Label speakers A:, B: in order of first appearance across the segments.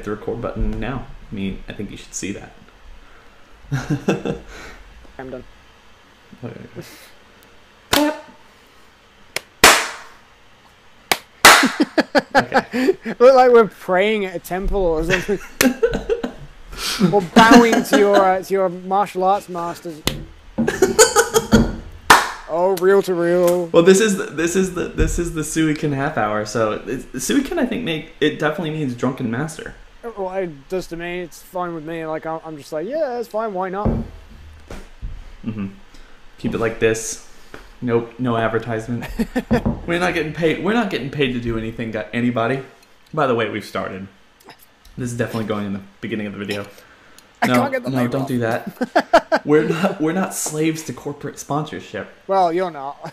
A: the record button now. I mean, I think you should see that.
B: I'm done.
A: Clap. Okay.
B: Look like we're praying at a temple or something. Or bowing to your martial arts masters. Oh, reel to reel.
A: Well, this is the SUIKEN half hour. So SUIKEN, I think, it definitely means drunken master.
B: Well, it does to me. It's fine with me. Like I'm just like, yeah, it's fine. Why not?
A: Keep it like this. Nope, no advertisement. We're not getting paid. We're not getting paid to do anything. Got anybody? By the way, we've started. This is definitely going in the beginning of the video. No, don't do that. We're not slaves to corporate sponsorship.
B: Well, you're not.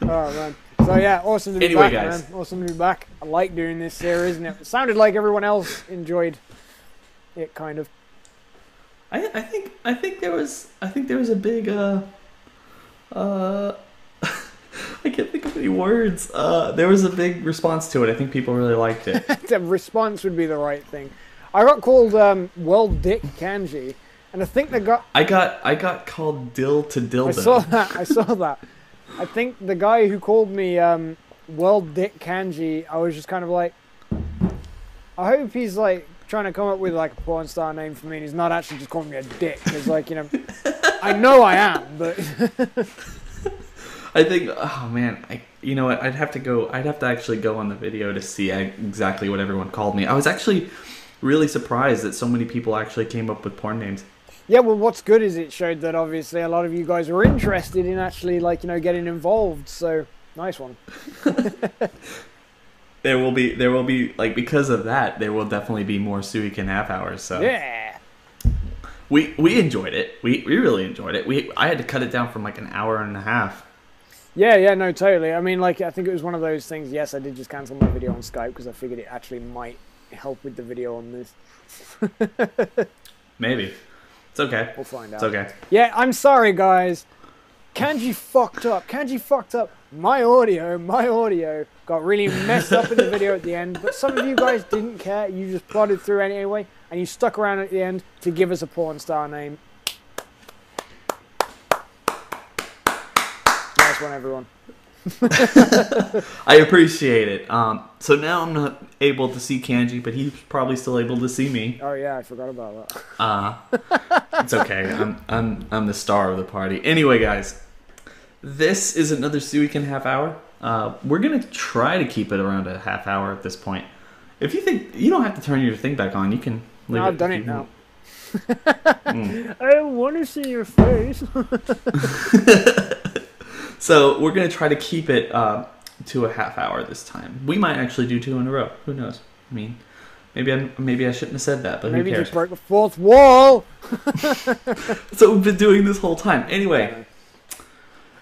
B: Oh man. So yeah, awesome to be back,
A: guys.
B: man. Awesome to be back. I like doing this series, and it sounded like everyone else enjoyed it, kind of.
A: I think there was a big I can't think of any words. There was a big response to it. I think people really liked it.
B: The response would be the right thing. I got called World Dick Kanji, and I think I
A: got called Dill to Dildo.
B: I saw that. I think the guy who called me World Dick Kanji, I was just kind of like, I hope he's like trying to come up with like a porn star name for me, and he's not actually just calling me a dick. Because like, you know, I know I am, but
A: I think, oh man, you know what? I'd have to actually go on the video to see exactly what everyone called me. I was actually really surprised that so many people actually came up with porn names.
B: Yeah, well, what's good is it showed that obviously a lot of you guys were interested in actually, like, you know, getting involved. So nice one.
A: There will be like, because of that, there will definitely be more SUIKEN half hours. So
B: yeah,
A: we enjoyed it. We really enjoyed it. I had to cut it down from like an hour and a half.
B: Yeah, no, totally. I mean, like, I think it was one of those things. Yes, I did just cancel my video on Skype because I figured it actually might help with the video on this.
A: Maybe. It's okay.
B: We'll find out.
A: It's okay.
B: Yeah, I'm sorry, guys. Kanji fucked up. Kanji fucked up. My audio got really messed up in the video at the end, but some of you guys didn't care. You just plodded through anyway, and you stuck around at the end to give us a porn star name. Nice one, everyone.
A: I appreciate it. So now I'm not able to see Kanji, but he's probably still able to see me.
B: Oh yeah, I forgot about that.
A: It's okay. I'm the star of the party. Anyway, guys, this is another SUIKEN half hour. We're gonna try to keep it around a half hour at this point. If you think you don't have to turn your thing back on, you can leave it.
B: I've done it now. I don't want to see your face.
A: So we're going to try to keep it to a half hour this time. We might actually do 2 in a row. Who knows? I mean, maybe I shouldn't have said that, but
B: maybe
A: who cares?
B: Just break the fourth wall.
A: That's what we've been doing this whole time. Anyway,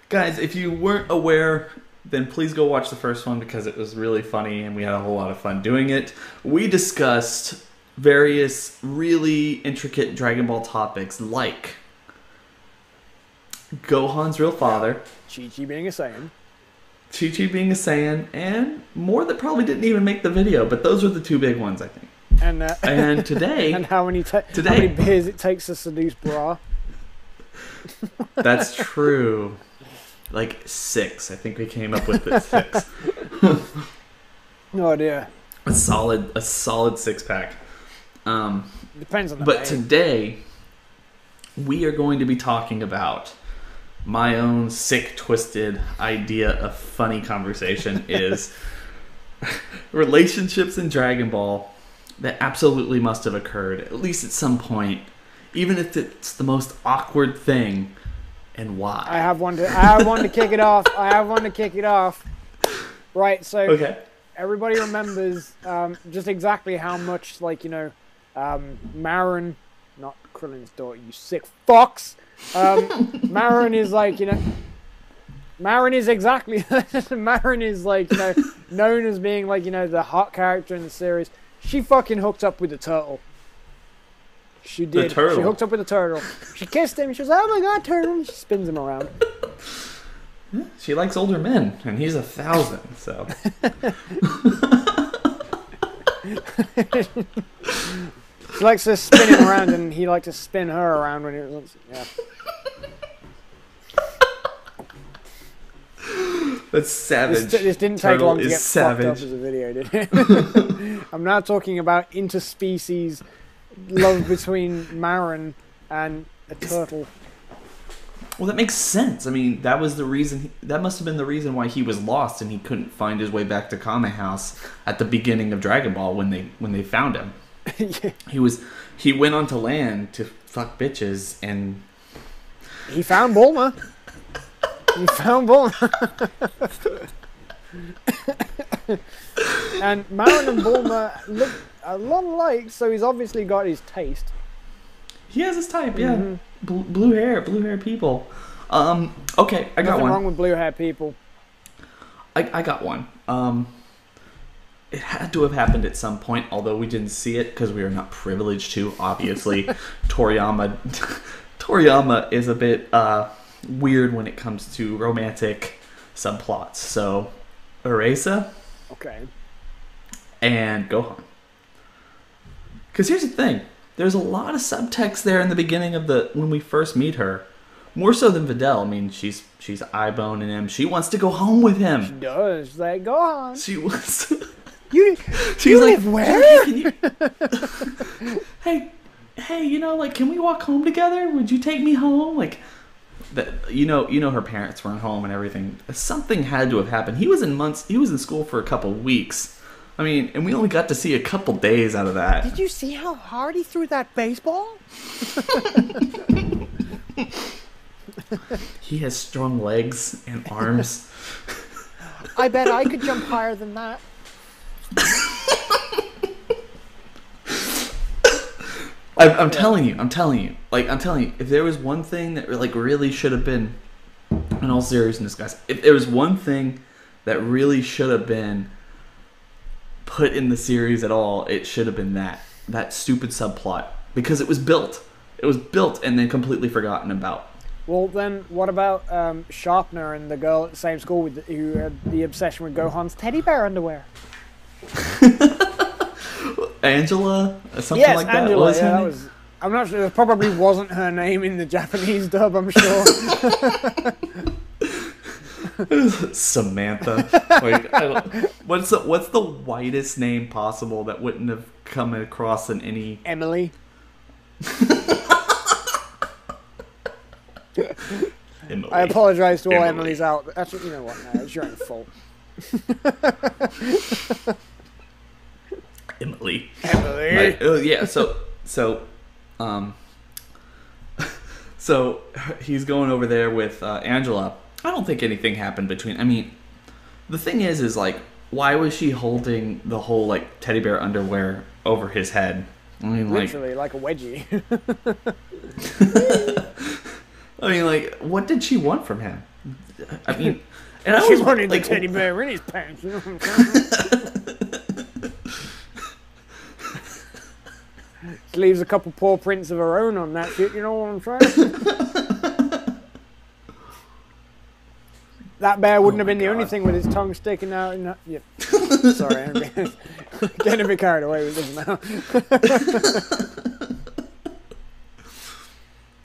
A: guys, if you weren't aware, then please go watch the first one because it was really funny and we had a whole lot of fun doing it. We discussed various really intricate Dragon Ball topics like Gohan's real father,
B: Chi-Chi being a Saiyan.
A: Chi-Chi being a Saiyan, and more that probably didn't even make the video, but those are the 2 big ones, I think. And today...
B: and how many beers it takes to seduce Bra.
A: That's true. Like 6. I think we came up with it 6.
B: Oh dear.
A: A solid 6-pack.
B: Depends on the
A: But
B: name.
A: today, we are going to be talking about... my own sick, twisted idea of funny conversation is relationships in Dragon Ball that absolutely must have occurred, at least at some point, even if it's the most awkward thing, and why.
B: I have one to kick it off. Right, so
A: okay.
B: Everybody remembers just exactly how much, like, you know, Marin, not Krillin's daughter, you sick fox. Marin is like, you know, Marin is like, you know, known as being like, you know, the hot character in the series. She fucking hooked up with the turtle. She did. She hooked up with the turtle. She kissed him. She was like, oh my god, turtle. She spins him around.
A: She likes older men, and he's 1,000, so.
B: She likes to spin him around, and he liked to spin her around when he was. Yeah.
A: That's savage.
B: This didn't take long to get fucked up as a video, did it? I'm now talking about interspecies love between Marin and a turtle.
A: Well, that makes sense. I mean, that was the reason. That must have been the reason why he was lost and he couldn't find his way back to Kame House at the beginning of Dragon Ball when they found him.
B: Yeah.
A: He went onto land to fuck bitches and
B: he found Bulma. And Marin and Bulma look a lot alike, so he's obviously got his taste.
A: He has his type, yeah. Mm-hmm. Blue hair people. Okay, I got
B: Nothing
A: one.
B: wrong with blue hair people.
A: I got one. It had to have happened at some point, although we didn't see it because we are not privileged to. Obviously, Toriyama is a bit weird when it comes to romantic subplots. So, Erasa,
B: okay,
A: and Gohan. Because here's the thing: there's a lot of subtext there in the beginning of when we first meet her. More so than Videl. I mean, she's eye-boning him. She wants to go home with him.
B: She does. She's like, go on.
A: She wants.
B: She's like, where?
A: Hey, you know, like, can we walk home together? Would you take me home? Like, that. You know, her parents weren't home and everything. Something had to have happened. He was in school for a couple weeks. I mean, and we only got to see a couple days out of that.
B: Did you see how hard he threw that baseball?
A: He has strong legs and arms.
B: I bet I could jump higher than that.
A: I'm telling you. If there was one thing that like really should have been, in all seriousness, guys, if there was one thing that really should have been put in the series at all, it should have been that stupid subplot, because it was built and then completely forgotten about.
B: Well, then, what about Sharpner and the girl at the same school who had the obsession with Gohan's teddy bear underwear?
A: Angela? Something
B: yes,
A: like that?
B: Angela,
A: What was
B: yeah,
A: her
B: that
A: name?
B: was... I'm not sure. It probably wasn't her name in the Japanese dub, I'm sure.
A: Samantha. Like, what's the whitest name possible that wouldn't have come across in any...
B: Emily.
A: Emily.
B: I apologize to all Emily's out. Actually, you know what? No, it's your own fault.
A: Emily.
B: Emily.
A: Yeah. So he's going over there with Angela. I don't think anything happened between. I mean, the thing is like, why was she holding the whole like teddy bear underwear over his head? I mean,
B: literally like a wedgie.
A: I mean, like, what did she want from him? I mean, and
B: she wanted the teddy bear in his pants. You know what I'm saying? She leaves a couple paw prints of her own on that shit. You know what I'm saying? That bear wouldn't have been the only thing with his tongue sticking out. In that. Yep. Sorry, I'm getting a bit carried away with this now.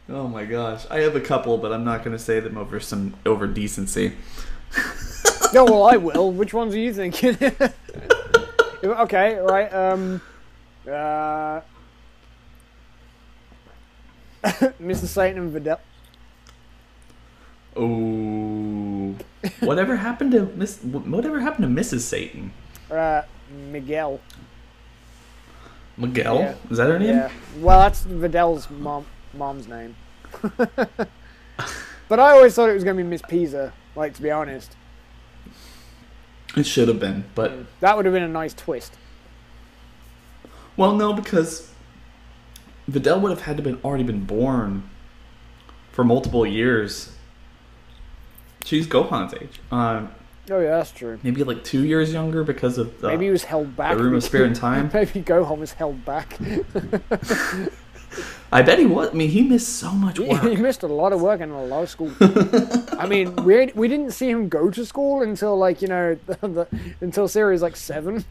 A: Oh my gosh, I have a couple, but I'm not going to say them over decency.
B: No, well, I will. Which ones are you thinking? Okay, right. Mr. Satan and Videl.
A: Oh, whatever happened to Mrs. Satan?
B: Miguel.
A: Miguel?
B: Yeah.
A: Is that her name?
B: Yeah. Well, that's Videl's mom's name. But I always thought it was going to be Miss Pisa, like, to be honest.
A: It should have been, but...
B: That would have been a nice twist.
A: Well, no, because Videl would have had to already been born for multiple years. She's Gohan's age.
B: Oh, yeah, that's true.
A: Maybe like 2 years younger because of the...
B: Maybe he was held back.
A: The Room of Spirit and Time.
B: Maybe Gohan was held back.
A: I bet he was. I mean, he missed so much work.
B: He missed a lot of work and a lot of school. I mean, we didn't see him go to school until, like, you know, until series like 7.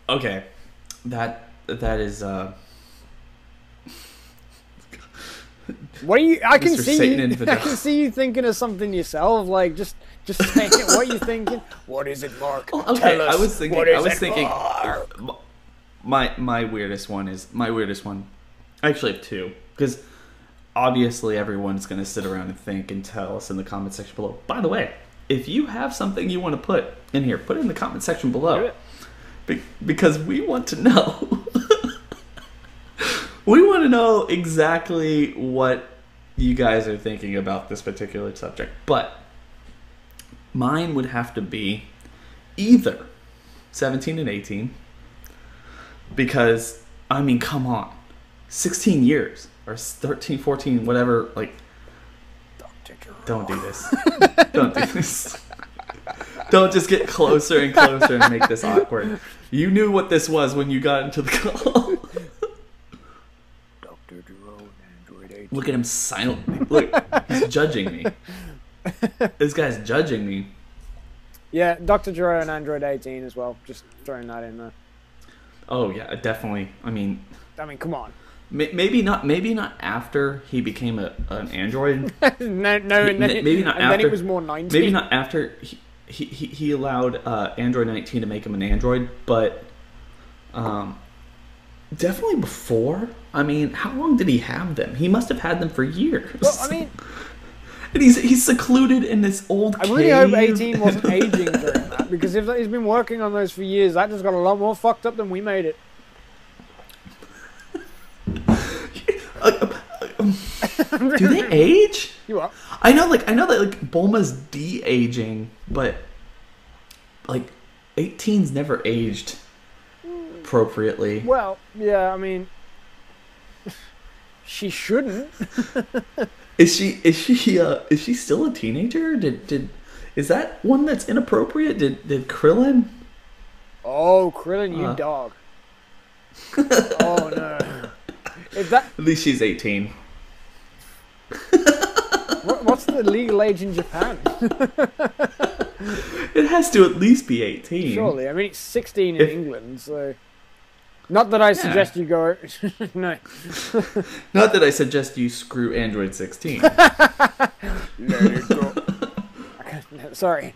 A: Okay, that is
B: What are you? I can
A: Mr.
B: see
A: Satan
B: you.
A: in
B: I
A: vanilla.
B: can see you thinking of something yourself. Like just saying it. What are you thinking? What is it, Mark?
A: Okay,
B: Tell us.
A: I was thinking.
B: What is it,
A: Mark? My weirdest one. I actually have two, because obviously everyone's going to sit around and think and tell us in the comment section below. By the way, if you have something you want to put in here, put it in the comment section below, because we want to know. We want to know exactly what you guys are thinking about this particular subject. But mine would have to be either 17 and 18. Because, I mean, come on. 16 years. Or 13, 14, whatever. Like, don't do this. Don't do this. Don't just get closer and closer and make this awkward. You knew what this was when you got into the call. Look at him silently. Look, he's judging me. This guy's judging me.
B: Yeah, Dr. Jerome and Android 18 as well. Just throwing that in there.
A: Oh yeah, definitely. I mean,
B: come on.
A: Maybe not after he became an android.
B: no, maybe not after. Then it was more 19.
A: Maybe not after he allowed Android 19 to make him an android, but definitely before. I mean, how long did he have them? He must have had them for years.
B: Well, I mean,
A: and he's secluded in this old cave.
B: I really hope 18 wasn't aging during that, because if he's been working on those for years, that just got a lot more fucked up than we made it.
A: Do they age?
B: You are.
A: I know that like Bulma's de-aging, but like 18's never aged appropriately.
B: Well, yeah, I mean, she shouldn't.
A: Is she still a teenager? Is that one that's inappropriate? Did Krillin?
B: Oh, Krillin, you dog. Oh no.
A: At least she's 18.
B: What's the legal age in Japan?
A: It has to at least be 18.
B: Surely. I mean, it's 16 in England, so... Not that I suggest you go... No.
A: Not that I suggest you screw Android 16.
B: Let it go. Sorry.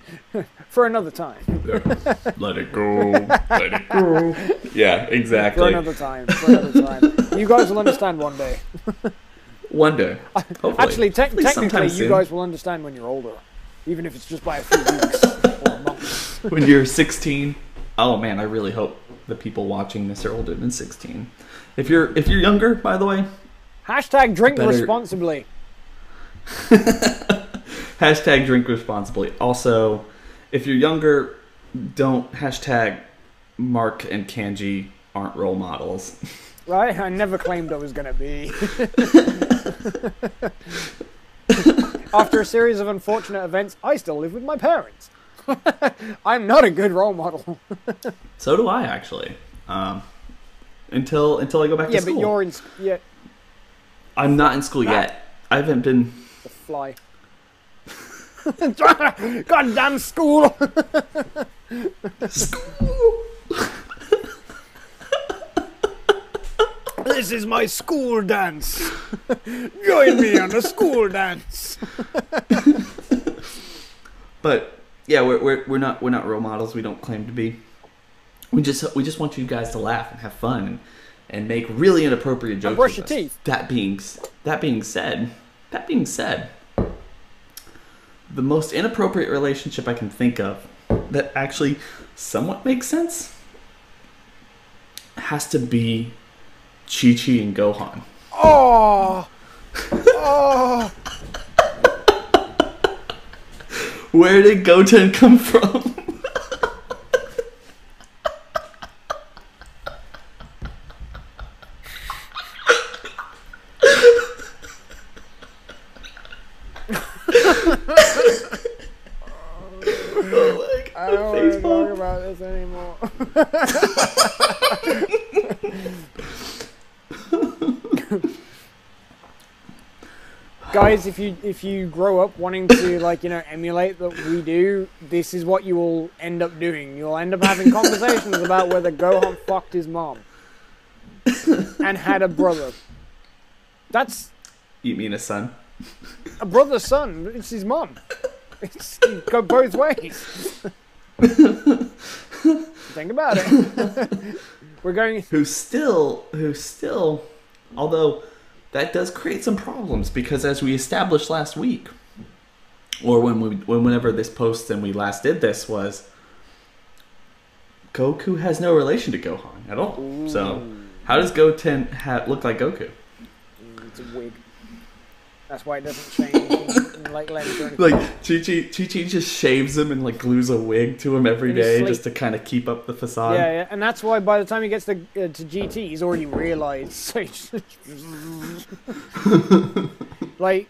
B: For another time.
A: Let it go. Let it go. Yeah, exactly.
B: For another time. You guys will understand one day.
A: One day. Hopefully.
B: Actually, technically, you guys will understand when you're older. Even if it's just by a few weeks or months.
A: When you're 16. Oh man, I really hope the people watching this are older than 16. If you're younger, by the way.
B: Hashtag drink responsibly.
A: Hashtag drink responsibly. Also, if you're younger, don't hashtag Mark and Kanji aren't role models.
B: Right? I never claimed I was going to be. After a series of unfortunate events, I still live with my parents. I'm not a good role model.
A: So do I, actually. Until I go back to school.
B: Yeah, but you're in... Yeah.
A: I'm not in school yet. I haven't been...
B: The fly. Goddamn school!
A: School!
B: This is my school dance. Join me on a school dance.
A: But yeah, we're not role models. We don't claim to be. We just want you guys to laugh and have fun and make really inappropriate jokes.
B: And brush your teeth.
A: That being said, the most inappropriate relationship I can think of that actually somewhat makes sense has to be Chi-Chi and Gohan.
B: Oh! Oh!
A: Where did Goten come from?
B: I don't want to talk about this anymore. guys, if you grow up wanting to, like, you know, emulate that we do, this is what you will end up doing. You'll end up having conversations about whether Gohan fucked his mom and had a brother. That's...
A: You mean a son?
B: A brother's son. It's his mom. It's go both ways. Think about it. We're going...
A: Who still, although that does create some problems, because as we established last week, or whenever this post and we last did this, was Goku has no relation to Gohan at all. Ooh. So how does Goten look like Goku?
B: It's a wig. That's why it doesn't change in like length or anything.
A: Like Chi-Chi just shaves him and like glues a wig to him every day just to kind of keep up the facade.
B: Yeah, yeah, and that's why by the time he gets to GT, he's already realized. So like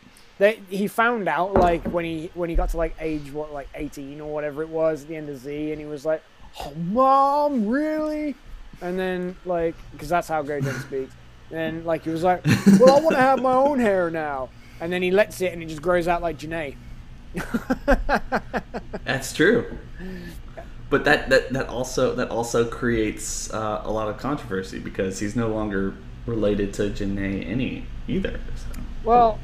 B: he found out like when he got to like age 18 or whatever it was at the end of Z, and he was like, "Oh, Mom, really?" And then like, because that's how Goten speaks. And like he was like, "Well, I want to have my own hair now." And then he lets it, and it just grows out like Janae.
A: That's true, but that also creates a lot of controversy, because he's no longer related to Janae either. So.
B: Well,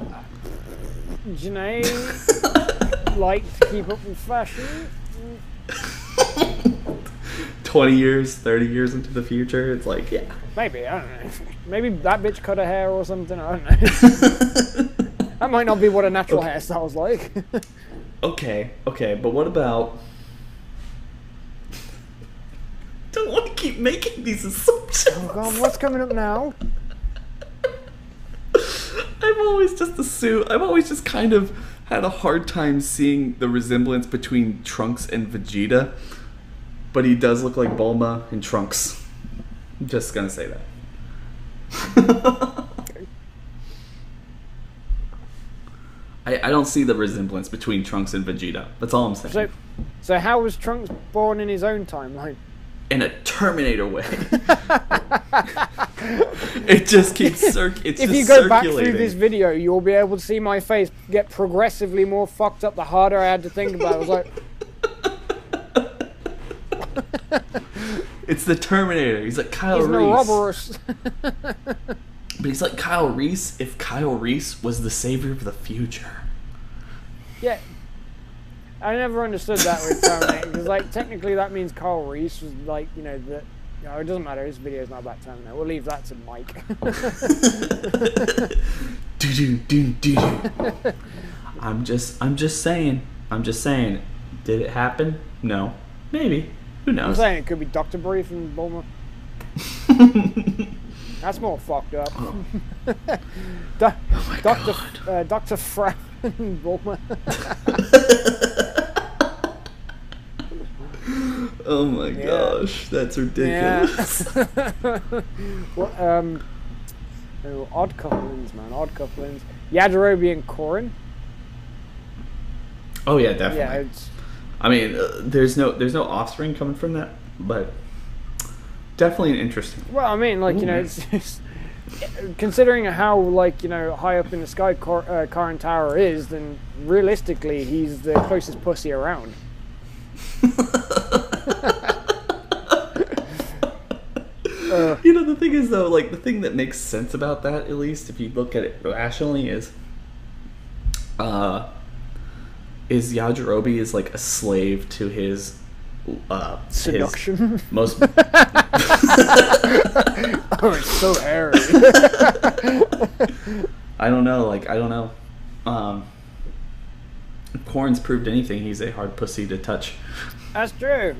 B: Janae liked to keep up with fashion.
A: 20 years, 30 years into the future, it's like, yeah.
B: Maybe, I don't know. Maybe that bitch cut her hair or something, I don't know. That might not be what a natural hairstyle's like.
A: Okay, but what about... Don't want to keep making these assumptions.
B: Oh god, what's coming up now?
A: I've always just kind of had a hard time seeing the resemblance between Trunks and Vegeta. But he does look like Bulma in Trunks. I'm just gonna say that. I don't see the resemblance between Trunks and Vegeta. That's all I'm saying.
B: So how was Trunks born in his own timeline?
A: In a Terminator way. It just keeps
B: If you go back through this video, you'll be able to see my face get progressively more fucked up the harder I had to think about it. I was like...
A: It's the Terminator. He's like Kyle Reese.
B: He's an Ouroboros.
A: But he's like Kyle Reese if Kyle Reese was the savior of the future.
B: Yeah. I never understood that with Terminator, because like technically that means Kyle Reese was like, you know, it doesn't matter, this video's not about Terminator. We'll leave that to Mike.
A: I'm just saying. Did it happen? No. Maybe. Who knows?
B: I'm saying it could be Dr. Brief and Bulma. That's more fucked up.
A: Oh.
B: Dr. Frapp and Bulma.
A: Oh my gosh, that's ridiculous.
B: Yeah. Well, odd couplings, man. Odd couplings. Yajirobe and Korin.
A: Oh yeah, definitely.
B: Yeah, it's...
A: I mean, there's no offspring coming from that, but definitely an interesting.
B: Well, I mean, like, you know, it's considering how, like, you know, high up in the sky Karin Tower is, then realistically he's the closest pussy around.
A: You know, the thing is though, like, the thing that makes sense about that, at least if you look at it rationally, is Yajirobe is like a slave to his
B: seduction.
A: His most.
B: Oh, it's so hairy.
A: I don't know. If Korin's proved anything, he's a hard pussy to touch.
B: That's true.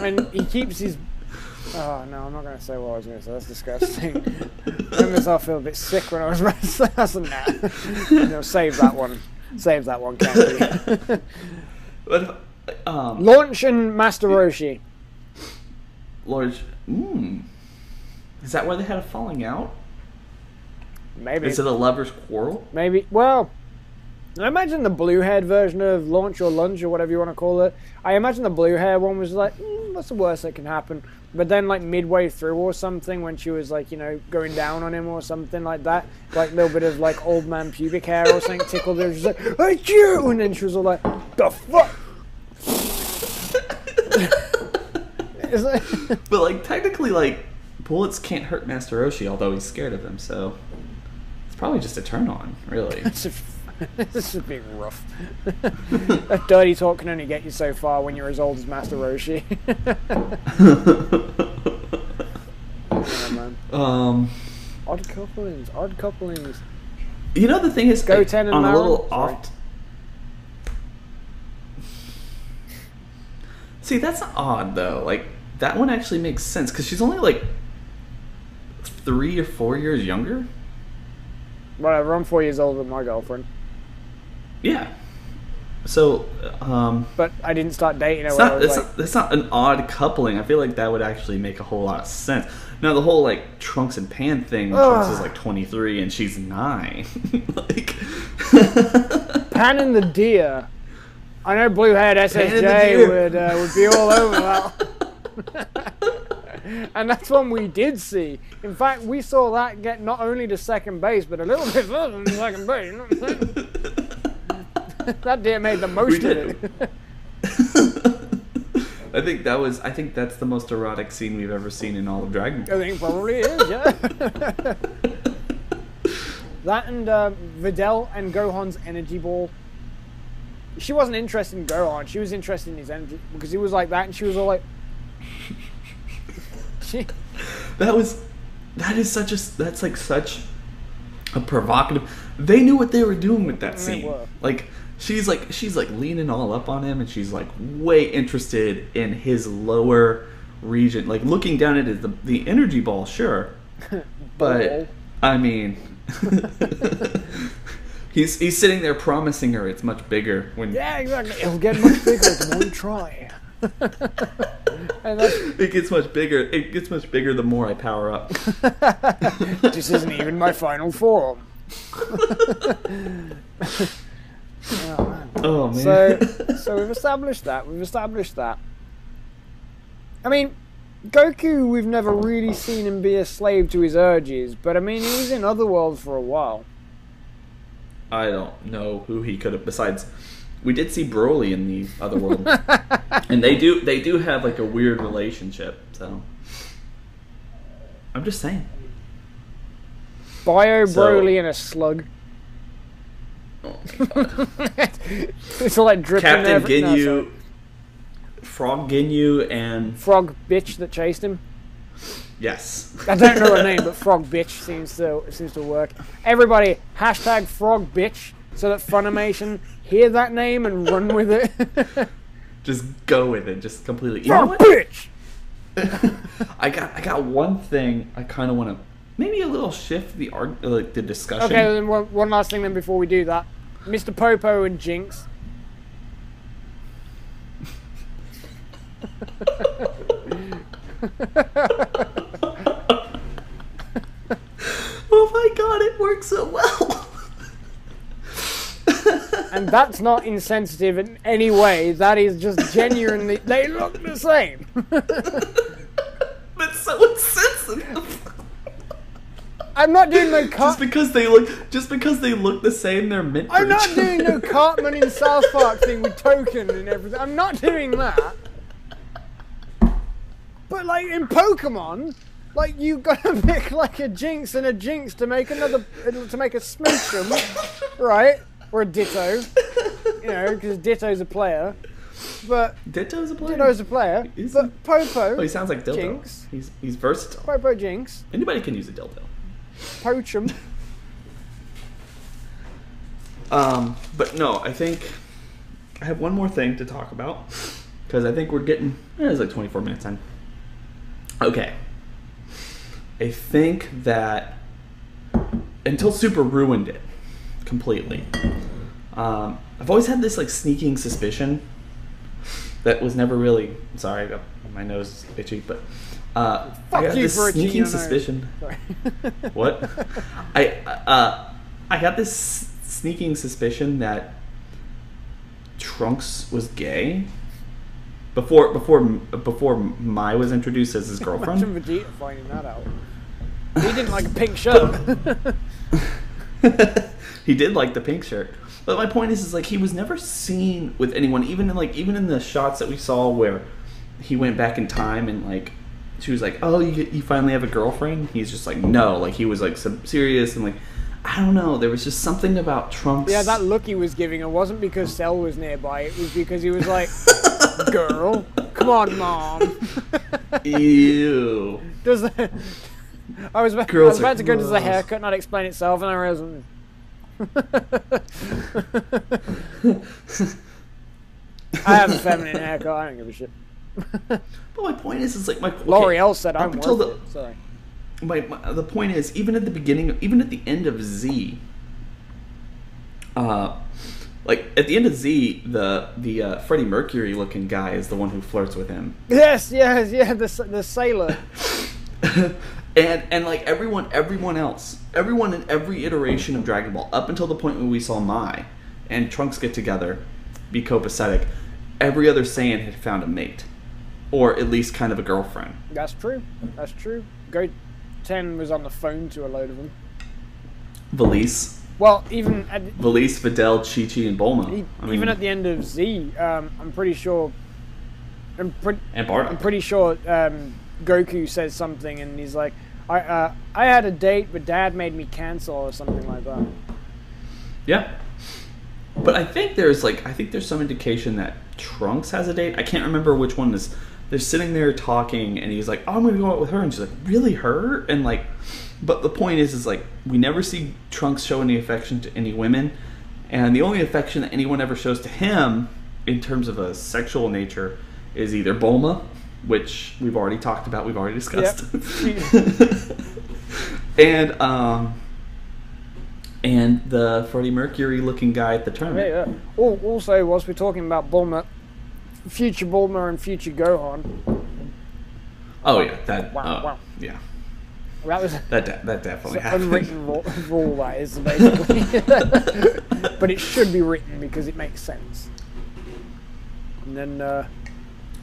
B: And he keeps his... Oh, no, I'm not going to say what I was going to say. That's disgusting. I made myself feel a bit sick when I was about to say that. No, save that one. Save that one, Candy. Launch and Master Roshi.
A: Is that why they had a falling out?
B: Maybe.
A: Is it a lover's quarrel?
B: Maybe. Well, I imagine the blue-haired version of Launch or Lunge or whatever you want to call it. I imagine the blue-hair one was like, what's the worst that can happen? But then, like, midway through or something, when she was, like, you know, going down on him or something like that, like, a little bit of, like, old man pubic hair or something tickled her. She's like, hey, you! And then she was all like, the fuck?
A: But, like, technically, like, bullets can't hurt Master Roshi, although he's scared of them, so it's probably just a turn on, really.
B: This is being rough. That dirty talk can only get you so far when you're as old as Master Roshi. Yeah, man. Odd couplings.
A: You know, the thing is,
B: Goten and
A: on
B: Marin?
A: a little
B: Sorry.
A: off. See, that's odd though. Like, that one actually makes sense because she's only like 3 or 4 years younger.
B: Whatever, I'm 4 years older than my girlfriend.
A: Yeah. So,
B: But I didn't start dating her.
A: that's not an odd coupling. I feel like that would actually make a whole lot of sense. Now, the whole like Trunks and Pan thing, Trunks is like 23 and she's 9. Like,
B: Pan and the Deer. I know Bluehead SSJ would be all over that. And that's one we did see. In fact, we saw that get not only to second base, but a little bit further than second base. You know what I'm saying? That deer made the most of it.
A: I think that's the most erotic scene we've ever seen in all of Dragon Ball.
B: I think probably is, yeah. That and Videl and Gohan's energy ball. She wasn't interested in Gohan. She was interested in his energy because he was like that, and she was all like.
A: That's like such a provocative. They knew what they were doing with that scene. Like she's like leaning all up on him, and she's like way interested in his lower region, like looking down at the energy ball, sure, but I mean, he's sitting there promising her it's much bigger.
B: Yeah, exactly. It'll get much bigger the more you try. And
A: it gets much bigger. It gets much bigger the more I power up.
B: This isn't even my final form.
A: Oh man.
B: So we've established that. I mean, Goku, we've never really seen him be a slave to his urges, but I mean, he was in Otherworld for a while.
A: I don't know who he could have besides. We did see Broly in the Otherworld, and they do have like a weird relationship. So I'm just saying.
B: Broly and a slug.
A: Oh my god!
B: It's all like dripping.
A: Captain Ginyu, Frog Ginyu, and
B: Frog Bitch that chased him.
A: Yes.
B: I don't know her name, but Frog Bitch seems to work. Everybody, hashtag Frog Bitch, so that Funimation hear that name and run with it.
A: Just go with it. Just completely.
B: Frog Bitch!
A: I got one thing I kind of want to maybe a little shift the the discussion.
B: Okay, then one last thing then before we do that. Mr. Popo and Jinx.
A: Oh my god, it works so well.
B: And that's not insensitive in any way. That is just genuinely. They look the same.
A: That's so insensitive.
B: I'm not doing no
A: just because they look the same, they're meant for
B: I'm not
A: each
B: doing
A: other.
B: no Cartman in South Park thing with Token and everything. I'm not doing that. But like in Pokemon, like you gotta pick like a Jinx and a Jinx to make a Smoochum, right? Or a Ditto, you know, because Ditto's a player. But
A: Ditto's a player.
B: But Popo.
A: Oh, he sounds like Dildo.
B: Jinx.
A: He's versatile.
B: Popo Jinx.
A: Anybody can use a dildo.
B: Poachum.
A: But no, I think I have one more thing to talk about because I think we're getting. It's like 24 minutes in. Okay. I think that until Super ruined it completely. I've always had this like sneaking suspicion that was never really. I'm sorry, I got my nose is itchy, but I got this sneaking suspicion.
B: Sorry.
A: What? I got this sneaking suspicion that Trunks was gay, before Mai was introduced as his girlfriend.
B: Imagine Vegeta finding that out. He didn't like a pink shirt.
A: He did like the pink shirt. But my point is like he was never seen with anyone, even in the shots that we saw where he went back in time and like she was like, "Oh, you finally have a girlfriend?" He's just like, "No." Like he was like serious and like I don't know. There was just something about Trunks.
B: Yeah, that look he was giving her wasn't because Cell was nearby. It was because he was like, "Girl, come on, mom."
A: Ew.
B: I was about to go to the haircut, not explain itself, and I realized. I have a feminine haircut. I don't give a shit.
A: But my point is like my
B: L'Oreal said I'm worth it. Sorry.
A: The point is, even at the beginning, even at the end of Z, like at the end of Z, the Freddie Mercury looking guy is the one who flirts with him.
B: Yes, the sailor.
A: and like everyone in every iteration of Dragon Ball, up until the point when we saw Mai and Trunks get together, be copacetic, every other Saiyan had found a mate, or at least kind of a girlfriend.
B: That's true. Goten was on the phone to a load of them.
A: Valise.
B: Well, even
A: Valise, Videl, Chi-Chi, and Bulma.
B: Even at the end of Z, I'm pretty sure.
A: And Bardock.
B: I'm pretty sure Goku says something, and he's like, "I had a date, but Dad made me cancel," or something like that.
A: Yeah. But I think there's some indication that Trunks has a date. I can't remember which one is. They're sitting there talking, and he's like, "Oh, I'm gonna go out with her," and she's like, "Really, her?" And like, but the point is like we never see Trunks show any affection to any women, and the only affection that anyone ever shows to him in terms of a sexual nature is either Bulma, which we've already talked about, we've already discussed, yep. and the Freddie Mercury looking guy at the tournament.
B: Yeah. Also, whilst we're talking about Bulma, future Bulma and future Gohan.
A: Oh yeah, that. Wow. Yeah.
B: That was
A: that definitely happened.
B: Unwritten rule that is basically, but it should be written because it makes sense. And then.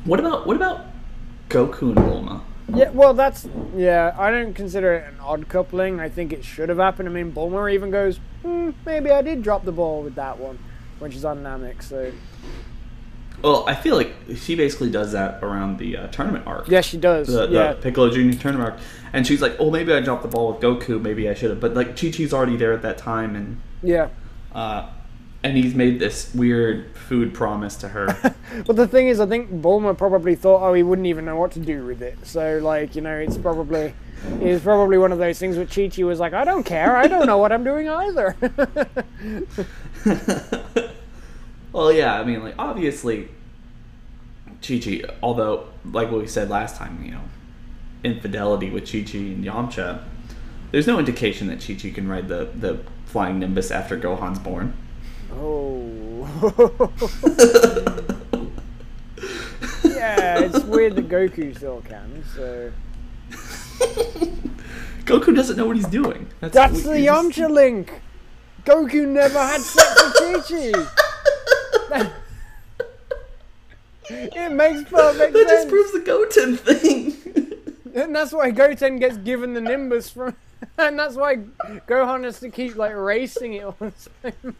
A: What about Goku and Bulma?
B: Yeah, well, I don't consider it an odd coupling. I think it should have happened. I mean, Bulma even goes, maybe I did drop the ball with that one when she's on Namek, so...
A: Well, I feel like she basically does that around the tournament arc.
B: Yes, she does.
A: The Piccolo Jr. tournament arc. And she's like, oh, maybe I dropped the ball with Goku, maybe I should have. But, like, Chi-Chi's already there at that time, and...
B: Yeah.
A: And he's made this weird food promise to her.
B: But the thing is, I think Bulma probably thought, he wouldn't even know what to do with it. So, like, it's probably one of those things where Chi-Chi was like, I don't care, I don't know what I'm doing either.
A: Well, yeah, I mean, like, obviously, Chi-Chi, although, like what we said last time, infidelity with Chi-Chi and Yamcha, there's no indication that Chi-Chi can ride the flying Nimbus after Gohan's born.
B: Oh. Yeah, it's weird that Goku still can, so...
A: Goku doesn't know what he's doing.
B: That's the Yamcha link! Goku never had sex with Chi-Chi! It makes perfect sense!
A: That just proves the Goten thing!
B: And that's why Goten gets given the Nimbus from... And that's why Gohan has to keep, racing it all the time.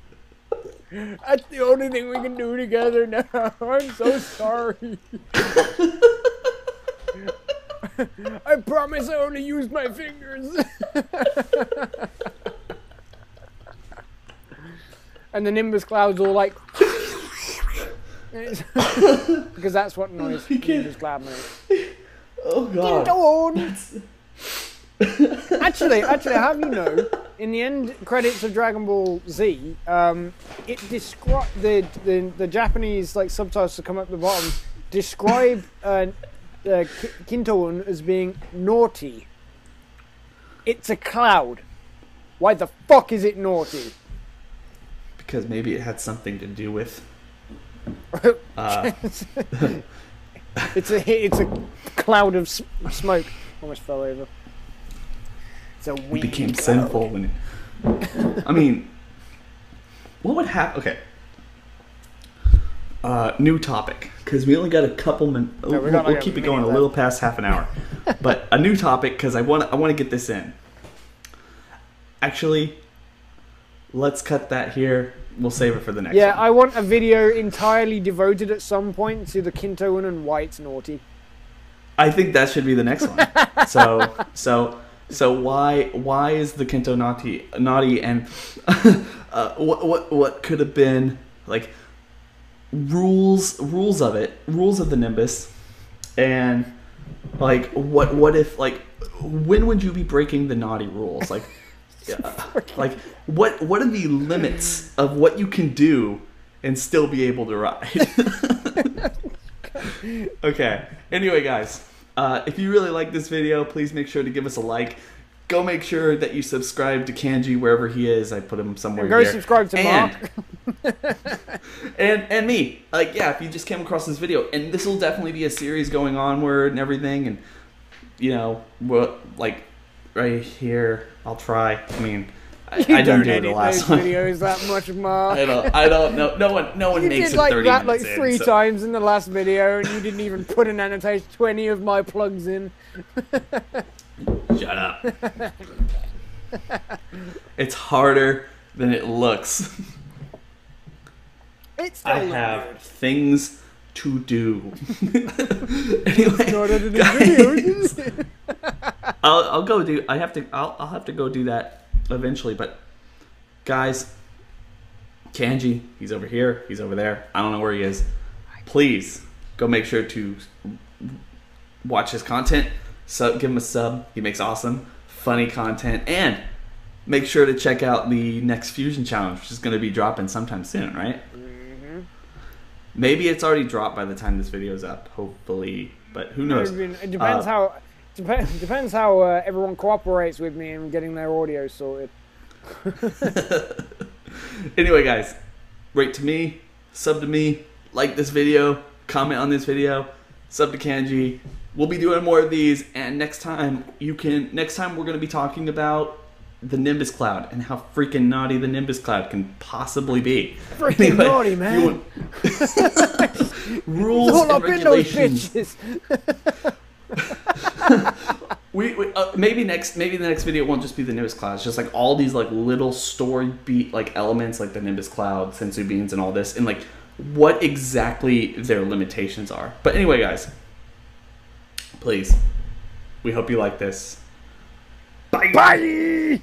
B: That's the only thing we can do together now. I'm so sorry. I promise I only use my fingers. And the Nimbus cloud's all like... Because that's what noise Nimbus cloud makes.
A: Oh god.
B: Actually, have you know, in the end credits of Dragon Ball Z, it describe the Japanese subtitles that come up the bottom describe Kintoon as being naughty. It's a cloud. Why the fuck is it naughty?
A: Because maybe it had something to do with.
B: It's a cloud of smoke. Almost fell over.
A: It became sinful when it... I mean, what would happen? Okay. new topic, because we only got a couple minutes. We'll keep it going a little past half an hour. But a new topic, because I want to get this in. Actually, let's cut that here. We'll save it for the next one.
B: Yeah, I want a video entirely devoted at some point to the Kintoan and White Naughty.
A: I think that should be the next one. So why is the Kinto naughty, and what could have been like rules of the Nimbus, and like what if, like, when would you be breaking the naughty rules, like like what are the limits of what you can do and still be able to ride? Okay, anyway guys, if you really like this video, please make sure to give us a like. Go make sure that you subscribe to Kanji wherever he is. I put him somewhere here.
B: Go subscribe to Mark.
A: and me. Like, yeah, if you just came across this video, and this will definitely be a series going onward and everything, and you know, like right here, I'll try. I mean, I didn't do the last one.
B: Videos that much, Mark.
A: I don't know. No one
B: you
A: makes
B: did
A: it
B: like
A: 30
B: that
A: minutes
B: like three times in the last video, and you didn't even put an annotation to any of my plugs in.
A: Shut up. It's harder than it looks. I have things to do. Anyway, guys, I'll go do. I'll have to go do that eventually. But guys, Kanji, he's over here. He's over there. I don't know where he is. Please go make sure to watch his content. Give him a sub. He makes awesome, funny content. And make sure to check out the next Fusion Challenge, which is going to be dropping sometime soon, right?
B: Mm-hmm.
A: Maybe it's already dropped by the time this video's up, hopefully. But who knows?
B: It depends depends how everyone cooperates with me in getting their audio sorted.
A: Anyway, guys, rate to me, sub to me, like this video, comment on this video, sub to Kanji. We'll be doing more of these, and next time we're going to be talking about the Nimbus Cloud and how freaking naughty the Nimbus Cloud can possibly be.
B: Freaking naughty, man.
A: Rules and regulations. Maybe the next video won't just be the Nimbus Cloud. It's just like all these like little story beat like elements, like the Nimbus Cloud, sensu beans, and all this, and like what exactly their limitations are. But anyway, guys, please, we hope you like this. Bye.
B: Bye.